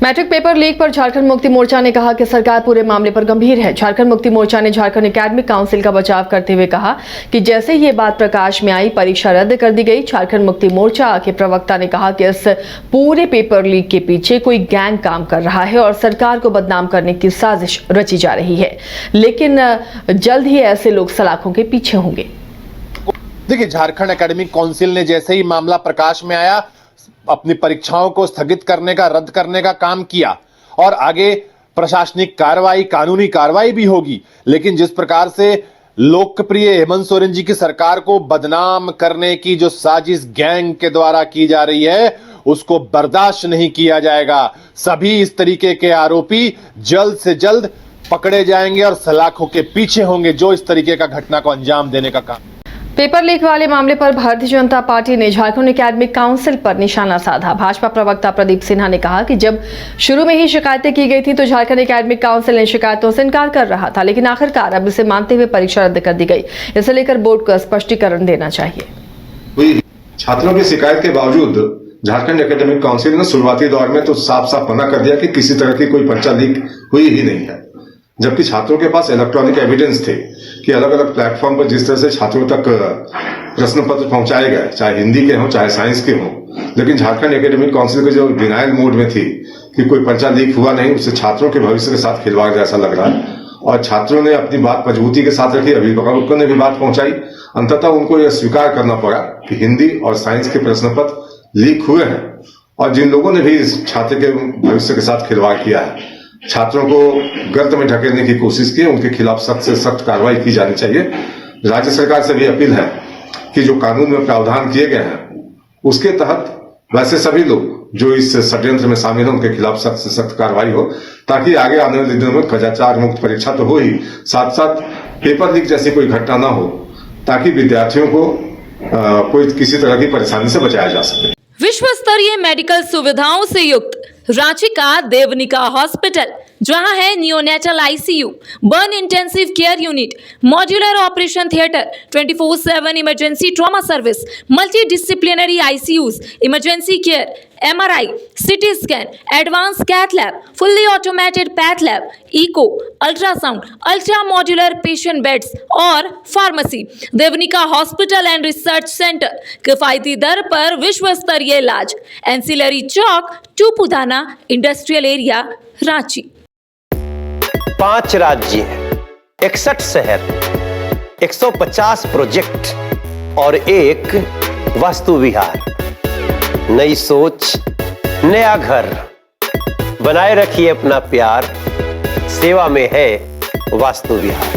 Matric paper leak पर झारखंड मुक्ति मोर्चा ने कहा कि सरकार पूरे मामले पर गंभीर है। झारखंड मुक्ति मोर्चा ने झारखंड एकेडमिक काउंसिल का बचाव करते हुए कहा कि जैसे ये बात प्रकाश में आई, परीक्षा रद्द कर दी गई। झारखंड मुक्ति मोर्चा के प्रवक्ता ने कहा कि इस पूरे पेपर लीक के पीछे कोई गैंग काम कर रहा है और सरकार को बदनाम करने की साजिश रची जा रही है, लेकिन जल्द ही ऐसे लोग सलाखों के पीछे होंगे। देखिए, झारखंड एकेडमिक काउंसिल ने जैसे ही मामला प्रकाश में आया, अपनी परीक्षाओं को स्थगित करने का, रद्द करने का काम किया और आगे प्रशासनिक कार्रवाई, कानूनी कार्रवाई भी होगी। लेकिन जिस प्रकार से लोकप्रिय हेमंत सोरेन जी की सरकार को बदनाम करने की जो साजिश गैंग के द्वारा की जा रही है, उसको बर्दाश्त नहीं किया जाएगा। सभी इस तरीके के आरोपी जल्द से जल्द पकड़े जाएंगे और सलाखों के पीछे होंगे जो इस तरीके का घटना को अंजाम देने का काम। पेपर लीक वाले मामले पर भारतीय जनता पार्टी ने झारखंड एकेडमिक काउंसिल पर निशाना साधा। भाजपा प्रवक्ता प्रदीप सिन्हा ने कहा कि जब शुरू में ही शिकायतें की गई थी तो झारखंड एकेडमिक काउंसिल ने शिकायतों से इनकार कर रहा था, लेकिन आखिरकार अब इसे मानते हुए परीक्षा रद्द कर दी गई। इसे लेकर बोर्ड को स्पष्टीकरण देना चाहिए। छात्रों की शिकायत के बावजूद झारखंड एकेडमिक काउंसिल ने शुरुआती दौर में तो साफ साफ मना कर दिया कि किसी तरह की कोई पर्चा लीक हुई ही नहीं है, जबकि छात्रों के पास इलेक्ट्रॉनिक एविडेंस थे कि अलग अलग प्लेटफॉर्म पर जिस तरह से छात्रों तक प्रश्न पत्र पहुंचाए गए, चाहे हिंदी के हों चाहे साइंस के हों, लेकिन झारखंड एकेडमिक काउंसिल के जो डिनायल मोड में थी कि कोई पर्चा लीक हुआ नहीं, उससे छात्रों के भविष्य के साथ खिलवाड़ जैसा लग रहा है। और छात्रों ने अपनी बात मजबूती के साथ रखी, अभिभावकों ने भी बात पहुंचाई। अंततः उनको यह स्वीकार करना पड़ा कि हिंदी और साइंस के प्रश्न पत्र लीक हुए हैं और जिन लोगों ने भी इस छात्र के भविष्य के साथ खिलवाड़ किया है, छात्रों को गर्त में ढकेलने की कोशिश की, उनके खिलाफ सख्त से सख्त कार्रवाई की जानी चाहिए। राज्य सरकार से भी अपील है कि जो कानून में प्रावधान किए गए हैं उसके तहत वैसे सभी लोग जो इस षड्यंत्र में शामिल हैं उनके खिलाफ सख्त से सख्त कार्रवाई हो, ताकि आगे आने वाले दिनों में कदाचार मुक्त परीक्षा तो हो ही, साथ साथ पेपर लीक जैसी कोई घटना ना हो, ताकि विद्यार्थियों को कोई किसी तरह की परेशानी से बचाया जा सके। विश्व स्तरीय मेडिकल सुविधाओं से युक्त रांची का देवनिका हॉस्पिटल, जहां है neonatal ICU, burn intensive care unit, modular operation theatre, 24/7 emergency trauma service, multi disciplinary ICUs, emergency care, MRI, CT scan, advance cath lab, fully automated path lab, echo, ultrasound, ultra modular patient beds और pharmacy. Devanika hospital and research centre, किफायती दर पर विश्व स्तरीय इलाज, ancillary Chowk, Tupudana industrial area, Ranchi. 5 राज्य, 61 शहर, 150 project और एक वास्तु विहार। नई सोच, नया घर। बनाए रखिए अपना प्यार, सेवा में है वास्तु विहार।